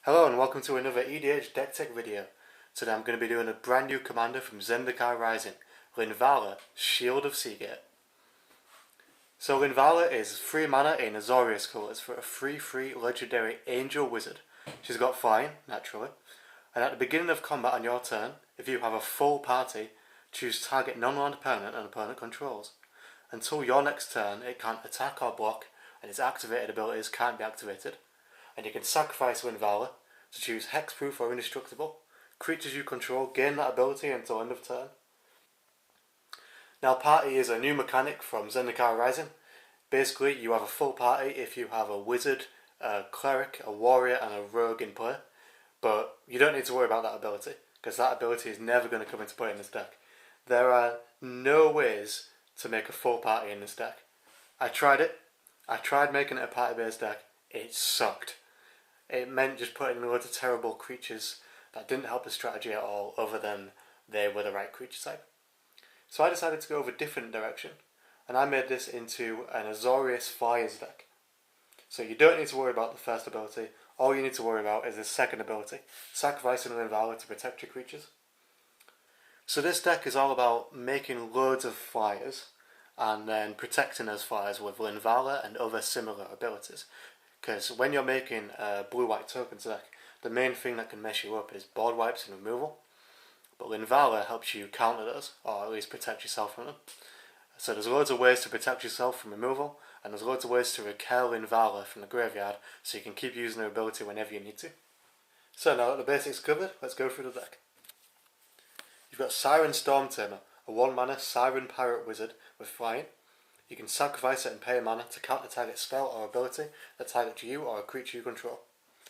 Hello and welcome to another EDH deck tech video. Today I'm going to be doing a brand new commander from Zendikar Rising, Linvala, Shield of Seagate. So Linvala is 3 mana in Azorius colours for a 3/3 legendary angel wizard. She's got flying, naturally, and at the beginning of combat on your turn, if you have a full party, choose target non-land permanent and opponent controls. Until your next turn, it can't attack or block, and its activated abilities can't be activated. And you can sacrifice Linvala to choose hexproof or indestructible. Creatures you control gain that ability until end of turn. Now party is a new mechanic from Zendikar Rising. Basically you have a full party if you have a wizard, a cleric, a warrior and a rogue in play. But you don't need to worry about that ability, because that ability is never going to come into play in this deck. There are no ways to make a full party in this deck. I tried it. I tried making it a party based deck. It sucked. It meant just putting in loads of terrible creatures that didn't help the strategy at all, other than they were the right creature type. So I decided to go over a different direction, and I made this into an Azorius Fires deck. So you don't need to worry about the first ability. All you need to worry about is the second ability, sacrificing Linvala to protect your creatures. So this deck is all about making loads of flyers and then protecting those flyers with Linvala and other similar abilities. Because when you're making a blue-white tokens deck, the main thing that can mess you up is board wipes and removal. But Linvala helps you counter those, or at least protect yourself from them. So there's loads of ways to protect yourself from removal, and there's loads of ways to recur Linvala from the graveyard, so you can keep using her ability whenever you need to. So now that the basics covered, let's go through the deck. You've got Siren Stormtamer, a 1 mana Siren Pirate Wizard with flying. You can sacrifice it and pay a mana to counter target spell or ability that targets you or a creature you control.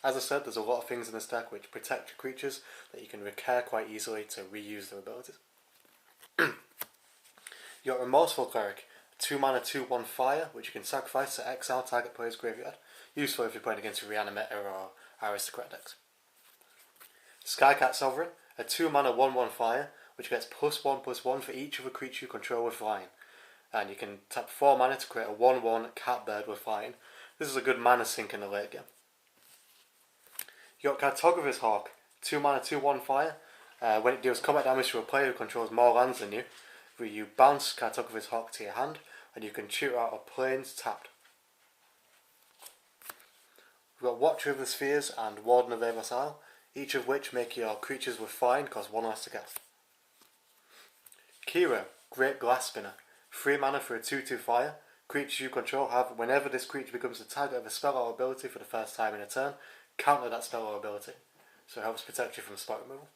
As I said, there's a lot of things in this deck which protect your creatures that you can recur quite easily to reuse their abilities. You've got Remorseful Cleric, 2 mana 2/1 fire, which you can sacrifice to exile target player's graveyard. Useful if you're playing against a Reanimator or Aristocrat decks. Skycat Sovereign, a 2 mana 1/1 fire, which gets +1/+1 for each other creature you control with flying. And you can tap 4 mana to create a 1/1 Catbird with flying. This is a good mana sink in the late game. You got Cartographer's Hawk, 2 mana 2/1 fire. When it deals combat damage to a player who controls more lands than you, you bounce Cartographer's Hawk to your hand, and you can shoot out of planes tapped. We've got Watcher of the Spheres and Warden of Avos Isle, each of which make your creatures with flying cost 1 less to cast. Kira, Great Glass Spinner, 3 mana for a 2/2 fire. Creatures you control have, whenever this creature becomes the target of a spell or ability for the first time in a turn, counter that spell or ability, so it helps protect you from spell removal.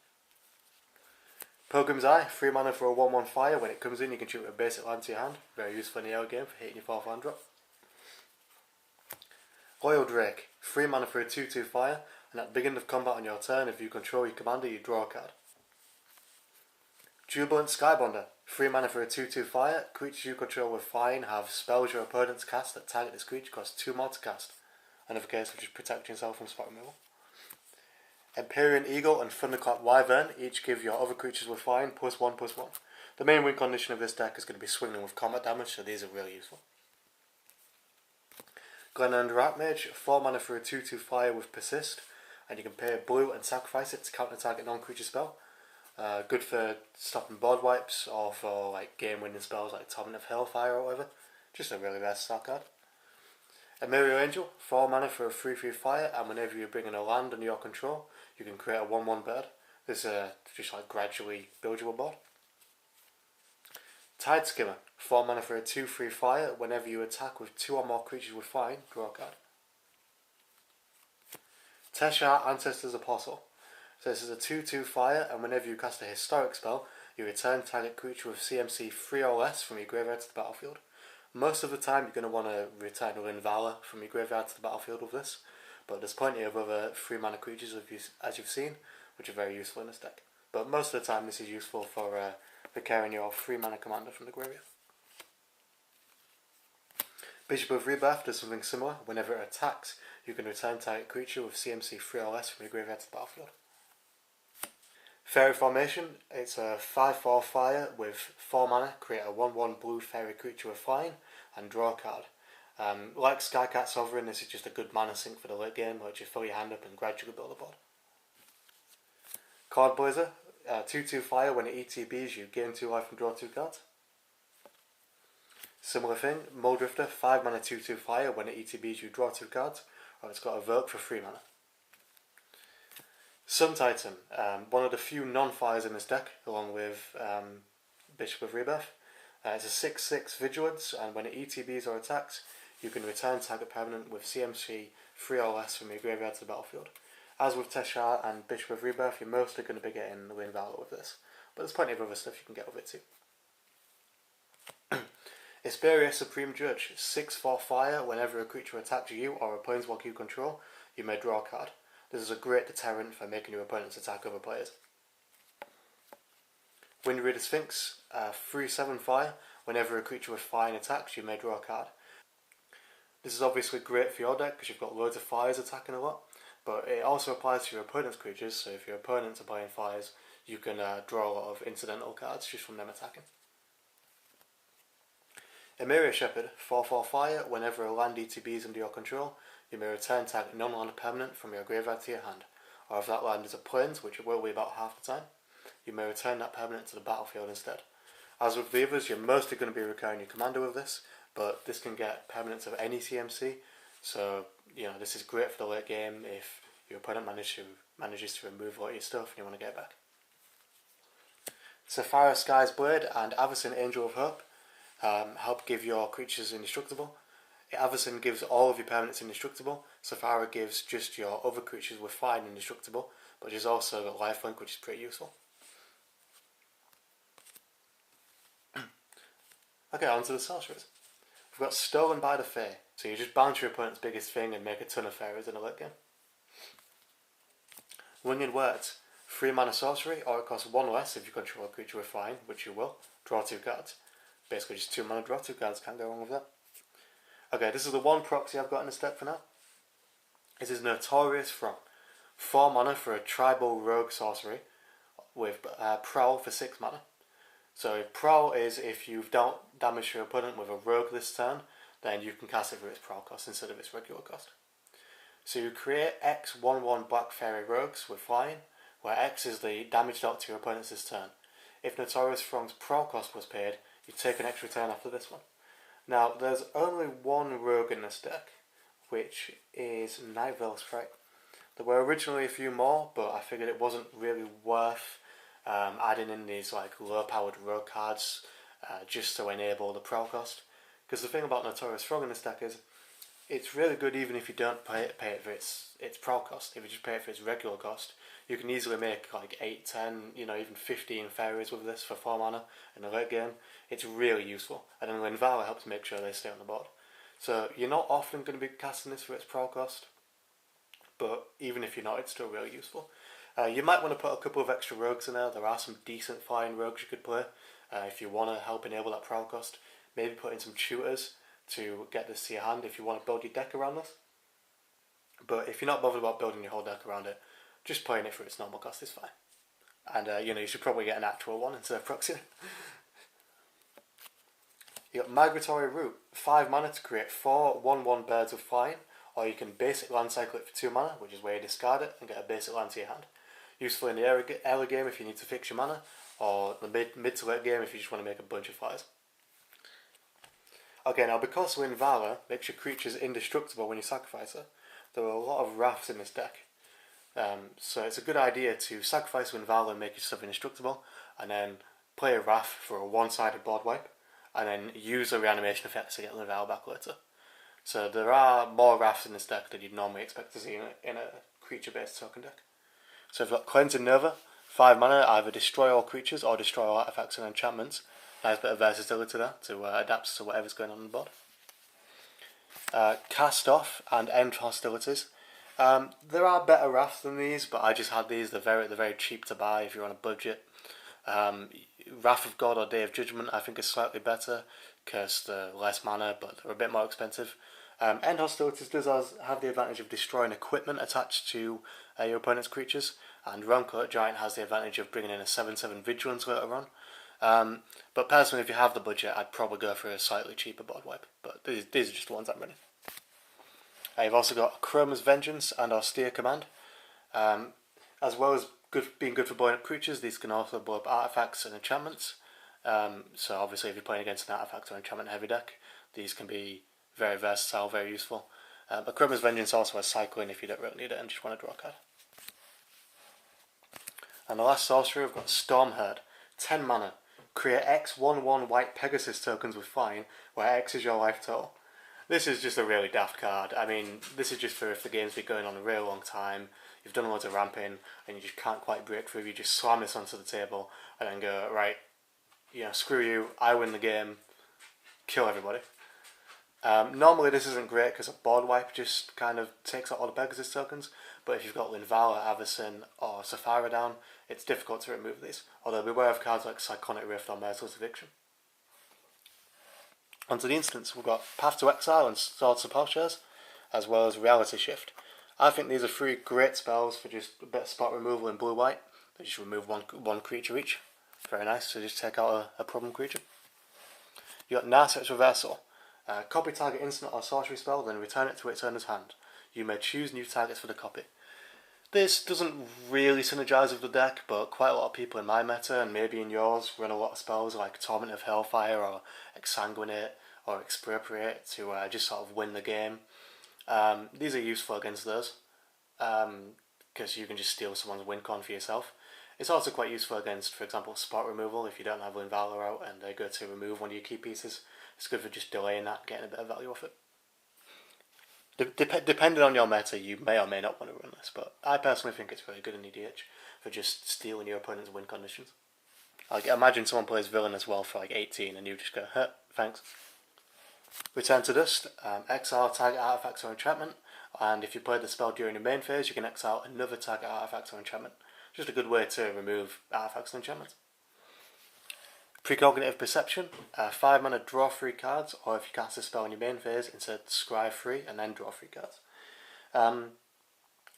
Pilgrim's Eye, 3 mana for a 1/1 fire. When it comes in, you can shoot a basic land to your hand. Very useful in the early game for hitting your 4th land drop. Loyal Drake, 3 mana for a 2/2 fire, and at the beginning of combat on your turn, if you control your commander, you draw a card. Jubilant Skybonder, 3 mana for a 2/2 fire. Creatures you control with flying have spells your opponents cast that target this creature cost 2 more to cast. Another case which is protecting yourself from spell removal. Empyrean Eagle and Thunderclap Wyvern each give your other creatures with flying +1/+1. The main win condition of this deck is going to be swinging with combat damage, so these are really useful. Glenend Ratmage, 4 mana for a 2/2 fire with Persist, and you can pay a blue and sacrifice it to counter target non-creature spell. Good for stopping board wipes or for like game-winning spells like Torment of Hellfire or whatever. Just a really versatile card. Emerio Angel, 4 mana for a 3/3 fire, and whenever you bring in a land under your control, you can create a 1/1 bird. This is just like gradually build your board. Tide Skimmer, 4 mana for a 2/3 fire. Whenever you attack with 2 or more creatures with flying, draw a card. Teshar, Ancestor's Apostle. So this is a 2/2 fire, and whenever you cast a historic spell, you return target creature with CMC 3 or less from your graveyard to the battlefield. Most of the time you're going to want to return Linvala from your graveyard to the battlefield with this, but there's plenty of other 3 mana creatures as you've seen, which are very useful in this deck. But most of the time this is useful for carrying your 3 mana commander from the graveyard. Bishop of Rebirth does something similar. Whenever it attacks, you can return target creature with CMC 3 or less from your graveyard to the battlefield. Fairy Formation, it's a 5/4 fire with 4 mana, create a 1/1 blue fairy creature with flying, and draw a card. Like Skycat Sovereign, this is just a good mana sink for the late game, where you fill your hand up and gradually build a board. Card Blazer, 2/2 fire. When it ETBs, you gain 2 life and draw 2 cards. Similar thing, Mole Drifter, 5 mana 2/2 fire. When it ETBs, you draw 2 cards. Or it's got Evoke for 3 mana. Sun Titan, one of the few non-fires in this deck, along with Bishop of Rebirth. It's a 6/6 Vigilance, and when it ETBs or attacks, you can return target permanent with CMC 3 or less from your graveyard to the battlefield. As with Teshar and Bishop of Rebirth, you're mostly going to be getting Linvala with this, but there's plenty of other stuff you can get with it too. Isperia Supreme Judge, 6/4 fire. Whenever a creature attacks you or a planeswalker you control, you may draw a card. This is a great deterrent for making your opponents attack other players. Windreader Sphinx, 3/7 fire. Whenever a creature with fire attacks, you may draw a card. This is obviously great for your deck because you've got loads of fires attacking a lot, but it also applies to your opponent's creatures, so if your opponents are playing fires, you can draw a lot of incidental cards just from them attacking. Emeria Shepherd, 4/4 fire. Whenever a land ETBs under your control, you may return target non-land permanent from your graveyard to your hand, or if that land is a plains, which it will be about half the time, you may return that permanent to the battlefield instead. As with the others, you're mostly going to be recurring your commander with this, but this can get permanents of any CMC, so this is great for the late game if your opponent manages to remove a lot of your stuff and you want to get it back. Sapphire Sky's Blade and Avacyn Angel of Hope help give your creatures indestructible. Avacyn gives all of your permanents indestructible. Sapphire gives just your other creatures with fire indestructible, but there's also got lifelink, which is pretty useful. Okay, on to the sorcerers. We've got Stolen by the Fae, so you just bounce your opponent's biggest thing and make a ton of fairies in a late game. Winged Words, 3 mana sorcery, or it costs 1 less if you control a creature with flying, which you will. Draw 2 cards. Basically just 2 mana, draw 2 cards, can't go wrong with that. Okay, this is the one proxy I've got in this deck for now. This is Notorious From. 4 mana for a tribal rogue sorcery with Prowl for 6 mana. So Prowl is if you've dealt damage to your opponent with a rogue this turn, then you can cast it for its Prowl cost instead of its regular cost. So you create X 1/1 Black Fairy Rogues with flying, where X is the damage dealt to your opponents this turn. If Notorious From's Prowl cost was paid, you take an extra turn after this one. Now, there's only one rogue in this deck, which is Night Veil Sprite. There were originally a few more, but I figured it wasn't really worth adding in these low-powered rogue cards just to enable the Prowl cost. Because the thing about Notorious Frog in this deck is, it's really good even if you don't pay it for its Prowl cost. If you just pay it for its regular cost, you can easily make 8, 10, even 15 fairies with this for 4 mana in the late game. It's really useful, and then Linvala helps make sure they stay on the board. So you're not often going to be casting this for its Prowl cost, but even if you're not, it's still really useful. You might want to put a couple of extra rogues in there. There are some decent flying rogues you could play if you want to help enable that Prowl cost. Maybe put in some tutors to get this to your hand if you want to build your deck around this. But if you're not bothered about building your whole deck around it, just playing it for its normal cost is fine. And you should probably get an actual one instead of proxy. You got Migratory Route, 5 mana to create 4 1/1 birds with flying, or you can basic land cycle it for 2 mana, which is where you discard it and get a basic land to your hand. Useful in the early game if you need to fix your mana, or the mid to late game if you just want to make a bunch of flyers. Okay, now because Linvala makes your creatures indestructible when you sacrifice her, there are a lot of Wraths in this deck. So it's a good idea to sacrifice Linvala and make yourself indestructible, and then play a Wrath for a one-sided board wipe, and then use the reanimation effects to get Linvala back later. So there are more Wraths in this deck than you'd normally expect to see in a creature-based token deck. So we've got Cleansing Nova, 5 mana, either destroy all creatures or destroy all artifacts and enchantments. Nice bit of versatility there to adapt to whatever's going on the board. Cast Off and End Hostilities. There are better Wraths than these, but I just had these. They're very cheap to buy if you're on a budget. Wrath of God or Day of Judgment I think is slightly better because they're less mana, but they're a bit more expensive. End Hostilities does have the advantage of destroying equipment attached to your opponent's creatures, and Realmcoat Giant has the advantage of bringing in a 7/7 Vigilance later on. But personally, if you have the budget, I'd probably go for a slightly cheaper board wipe. But these are just the ones I'm running. You've also got Chroma's Vengeance and Austere Command. As well as being good for blowing up creatures, these can also blow up artifacts and enchantments. So obviously if you're playing against an artifact or enchantment heavy deck, these can be very versatile, very useful. But Chroma's Vengeance also has cycling if you don't really need it and just want to draw a card. And the last sorcery, we've got Stormherd. 10 mana. Create X 1/1 white Pegasus tokens with flying, where X is your life total. This is just a really daft card. I mean, this is just for if the game's been going on a really long time, you've done loads of ramping, and you just can't quite break through, you just slam this onto the table, and then go, right, screw you, I win the game, kill everybody. Normally this isn't great because a board wipe just kind of takes out all the Pegasus tokens, but if you've got Linvala, Avacyn or Saphira down, it's difficult to remove these, although beware of cards like Cyclonic Rift or Merciless Eviction. Onto the instance, we've got Path to Exile and Swords to Plowshares, as well as Reality Shift. I think these are 3 great spells for just a bit of spot removal in blue-white. They just remove one creature each. Very nice, so just take out a problem creature. You've got Narset's Reversal. Copy target instant or sorcery spell, then return it to its owner's hand. You may choose new targets for the copy. This doesn't really synergize with the deck, but quite a lot of people in my meta, and maybe in yours, run a lot of spells like Torment of Hellfire or Exsanguinate or Expropriate to just sort of win the game. These are useful against those, because you can just steal someone's win con for yourself. It's also quite useful against, for example, spot removal. If you don't have Linvala out and they go to remove one of your key pieces, it's good for just delaying that, getting a bit of value off it. Depending on your meta, you may or may not want to run this, but I personally think it's really good in EDH for just stealing your opponent's win conditions. Like, imagine someone plays Villain as well for like 18 and you just go, thanks. Return to Dust, exile target artifacts or enchantment, and if you play the spell during your main phase, you can exile another target artifact or enchantment. Just a good way to remove artifacts and enchantments. Precognitive Perception, 5 mana, draw 3 cards, or if you cast a spell in your main phase, insert scry 3 and then draw 3 cards.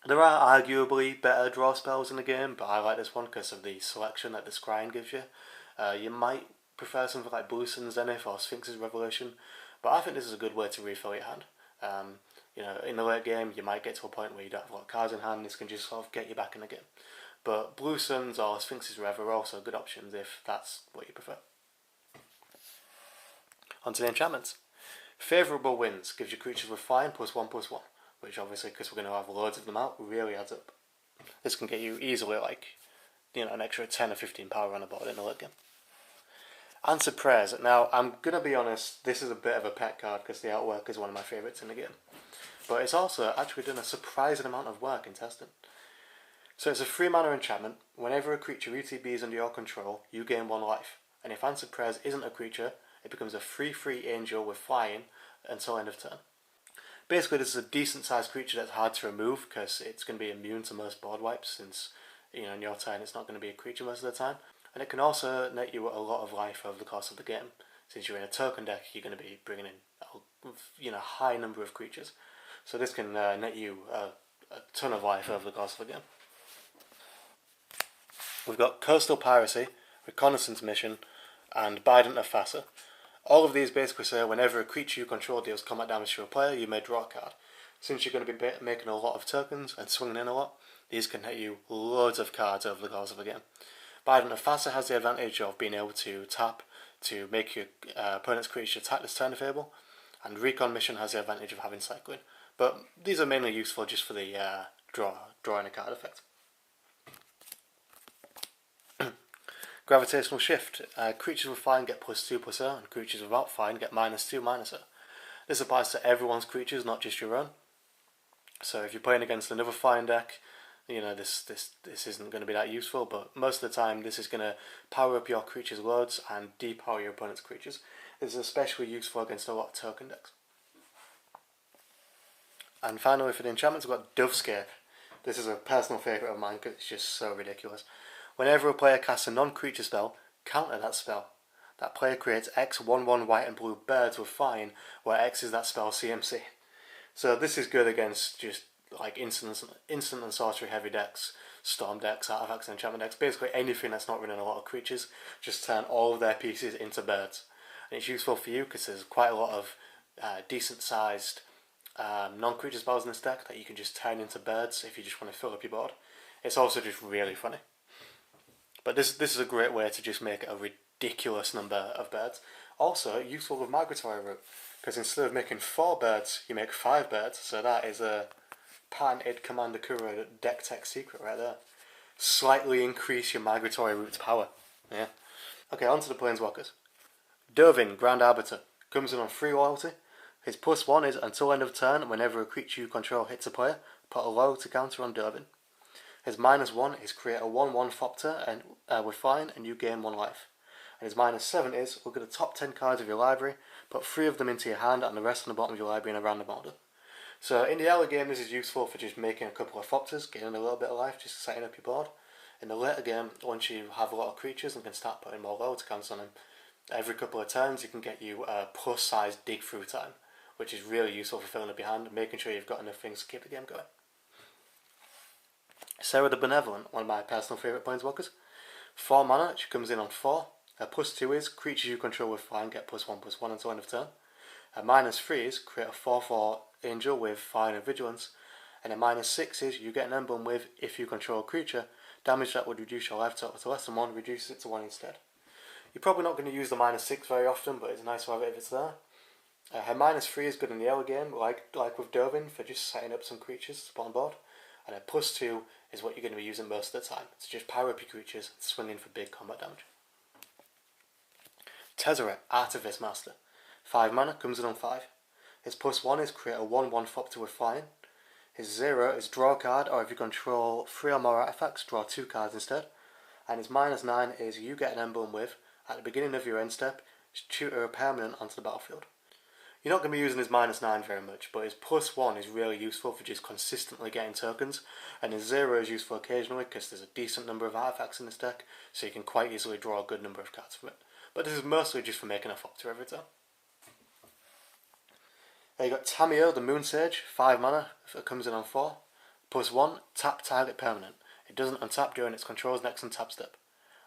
There are arguably better draw spells in the game, but I like this one because of the selection that the scrying gives you. You might prefer something like Blue Sun's Zenith or Sphinx's Revelation, but I think this is a good way to refill your hand. In the late game, you might get to a point where you don't have a lot of cards in hand. This can just sort of get you back in the game. But Blue Suns or Sphinx's Rev are also good options if that's what you prefer. Onto the enchantments. Favourable Winds gives you creatures with flying +1/+1, which obviously, because we're going to have loads of them out, really adds up. This can get you easily an extra 10 or 15 power on the board in the late game. Answered Prayers. Now, I'm going to be honest, this is a bit of a pet card because the artwork is one of my favourites in the game. But it's also actually done a surprising amount of work in testing. So it's a 3 mana enchantment. Whenever a creature UTBs under your control, you gain 1 life. And if Answered Prayers isn't a creature, it becomes a 3/3 angel with flying until end of turn. Basically, this is a decent sized creature that's hard to remove because it's going to be immune to most board wipes since, in your turn it's not going to be a creature most of the time. And it can also net you a lot of life over the course of the game. Since you're in a token deck, you're going to be bringing in a high number of creatures. So this can net you a ton of life over the course of the game. We've got Coastal Piracy, Reconnaissance Mission, and Bident of Fassa. All of these basically say whenever a creature you control deals combat damage to a player, you may draw a card. Since you're going to be making a lot of tokens and swinging in a lot, these can hit you loads of cards over the course of a game. Bident of Fassa has the advantage of being able to tap to make your opponent's creature attack this turn if able, and Recon Mission has the advantage of having cycling. But these are mainly useful just for the drawing a card effect. Gravitational Shift. Creatures with flying get +2/+0, and creatures without flying get -2/-0. This applies to everyone's creatures, not just your own. So if you're playing against another flying deck, this isn't going to be that useful, but most of the time this is going to power up your creatures loads and depower your opponent's creatures. This is especially useful against a lot of token decks. And finally, for the enchantments, we've got Dovescape. This is a personal favourite of mine because it's just so ridiculous. Whenever a player casts a non-creature spell, counter that spell. That player creates X 1/1 white and blue birds with flying, where X is that spell's CMC. So this is good against just like instant and sorcery heavy decks, storm decks, artifacts, and enchantment decks, basically anything that's not running a lot of creatures, just turn all of their pieces into birds. And it's useful for you because there's quite a lot of decent sized non-creature spells in this deck that you can just turn into birds if you just want to fill up your board. It's also just really funny. But this is a great way to just make a ridiculous number of birds. Also useful with Migratory Route, because instead of making 4 birds, you make 5 birds. So that is a patented Commander Kuro deck tech secret right there. Slightly increase your Migratory Route's power. Yeah. Okay, on to the Planeswalkers. Dovin, Grand Arbiter, comes in on 3 loyalty. His +1 is until end of turn, whenever a creature you control hits a player, put a loyalty counter on Dovin. His -1 is create a 1/1 thopter and with flying, and you gain 1 life. And his -7 is look at the top 10 cards of your library, put 3 of them into your hand and the rest on the bottom of your library in a random order. So in the early game this is useful for just making a couple of thopters, gaining a little bit of life, just setting up your board. In the later game, once you have a lot of creatures and can start putting more loyalty counters on them, every couple of turns you can get you a +size dig through time, which is really useful for filling up your hand, making sure you've got enough things to keep the game going. Sarah the Benevolent, one of my personal favourite Planeswalkers. 4 mana, she comes in on 4. Her +2 is creatures you control with flying get +1/+1 until end of turn. Her -3 is create a 4/4 angel with flying and vigilance. And her -6 is you get an emblem with if you control a creature, damage that would reduce your life total to less than 1, reduces it to 1 instead. You're probably not going to use the -6 very often, but it's nice to have it if it's there. Her -3 is good in the early game, like with Dovin, for just setting up some creatures to put on board. And her +2 is what you're going to be using most of the time. It's just power up your creatures, swinging for big combat damage. Tezzeret, Artifice Master. 5 mana, comes in on 5. His +1 is create a 1/1 thopter with flying. His 0 is draw a card, or if you control 3 or more artifacts, draw 2 cards instead. And his -9 is you get an emblem with, at the beginning of your end step, tutor a permanent onto the battlefield. You're not going to be using his -9 very much, but his +1 is really useful for just consistently getting tokens, and his 0 is useful occasionally because there's a decent number of artifacts in this deck, so you can quite easily draw a good number of cards from it. But this is mostly just for making a thopter every turn. You got Tamiyo the Moon Sage, 5 mana, it comes in on 4. +1, tap target permanent. It doesn't untap during its control's next untap step.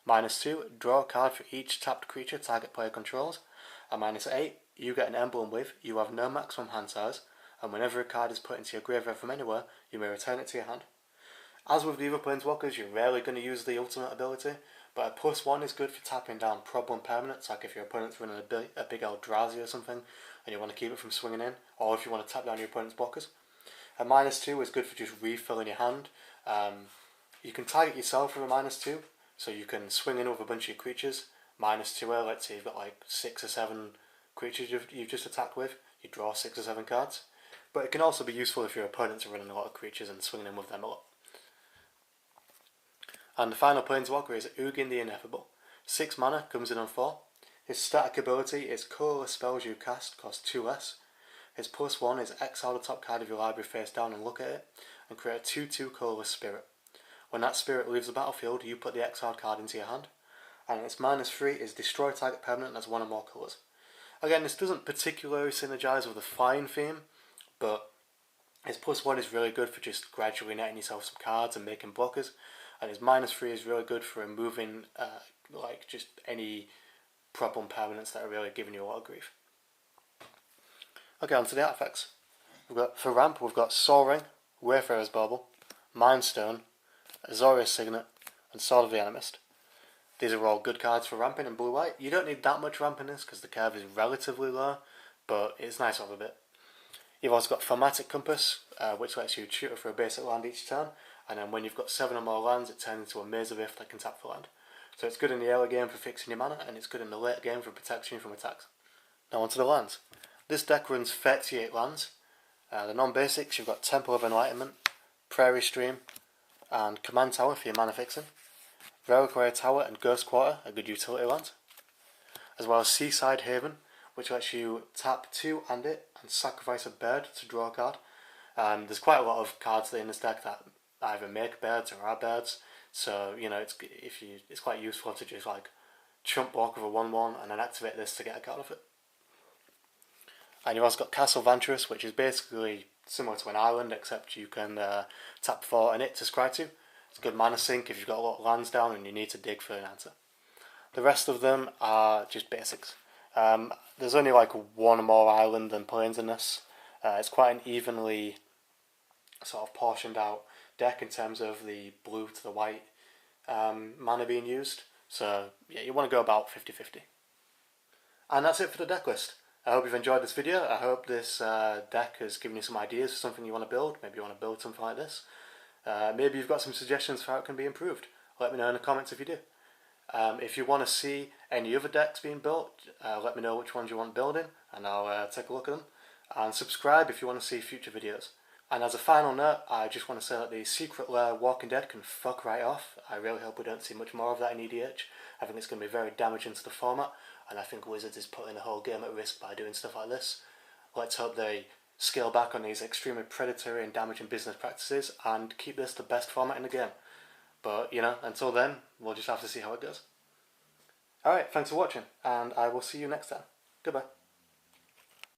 -2, draw a card for each tapped creature target player controls. And -8, you get an emblem with, you have no maximum hand size, and whenever a card is put into your graveyard from anywhere, you may return it to your hand. As with the other Planeswalkers, you're rarely going to use the ultimate ability, but a +1 is good for tapping down problem permanents, like if your opponent's running a big Eldrazi or something, and you want to keep it from swinging in, or if you want to tap down your opponent's blockers. A -2 is good for just refilling your hand. You can target yourself with a -2, so you can swing in with a bunch of your creatures. -2, let's say you've got like 6 or 7 creatures you've just attacked with, you draw 6 or 7 cards. But it can also be useful if your opponents are running a lot of creatures and swinging in with them a lot. And the final Planeswalker is Ugin the Ineffable. 6 mana, comes in on 4. His static ability is colorless spells you cast cost 2 less. His +1 is exile the top card of your library face down and look at it, and create a 2/2 colorless spirit. When that spirit leaves the battlefield, you put the exiled card into your hand. And its -3 is destroy target permanent that's 1 or more colours. Again, this doesn't particularly synergise with the flying theme, but his +1 is really good for just gradually netting yourself some cards and making blockers, and his -3 is really good for removing like just any problem permanents that are really giving you a lot of grief. Okay, on to the artifacts. For ramp, we've got Soaring, Wayfarer's Bauble, Mindstone, Azorius Signet, and Sword of the Animist. These are all good cards for ramping in blue-white. You don't need that much ramp in this because the curve is relatively low, but it's nice to have a bit. You've also got Thaumatic Compass, which lets you tutor for a basic land each turn, and then when you've got 7 or more lands, it turns into a Maze of If that can tap for land. So it's good in the early game for fixing your mana, and it's good in the late game for protecting you from attacks. Now onto the lands. This deck runs 38 lands. The non-basics, you've got Temple of Enlightenment, Prairie Stream, and Command Tower for your mana fixing. Reliquary Tower and Ghost Quarter are good utility lands. As well as Seaside Haven, which lets you tap 2 and it and sacrifice a bird to draw a card. There's quite a lot of cards in this deck that either make birds or are birds, so you know it's quite useful to just like chump block with a 1/1 and then activate this to get a card off it. And you've also got Castlevantrust, which is basically similar to an island, except you can tap 4 in it to scry to. It's a good mana sink if you've got a lot of lands down and you need to dig for an answer. The rest of them are just basics. There's only like one more island than plains in this. It's quite an evenly sort of portioned out deck in terms of the blue to the white mana being used. So yeah, you want to go about 50-50. And that's it for the deck list. I hope you've enjoyed this video. I hope this deck has given you some ideas for something you want to build. Maybe you want to build something like this. Maybe you've got some suggestions for how it can be improved. Let me know in the comments if you do. If you want to see any other decks being built, let me know which ones you want building and I'll take a look at them. And subscribe if you want to see future videos. And as a final note, I just want to say that the Secret Lair Walking Dead can fuck right off. I really hope we don't see much more of that in EDH. I think it's going to be very damaging to the format, and I think Wizards is putting the whole game at risk by doing stuff like this. Let's hope they scale back on these extremely predatory and damaging business practices and keep this the best format in the game. But, you know, until then, we'll just have to see how it goes. Alright, thanks for watching, and I will see you next time. Goodbye.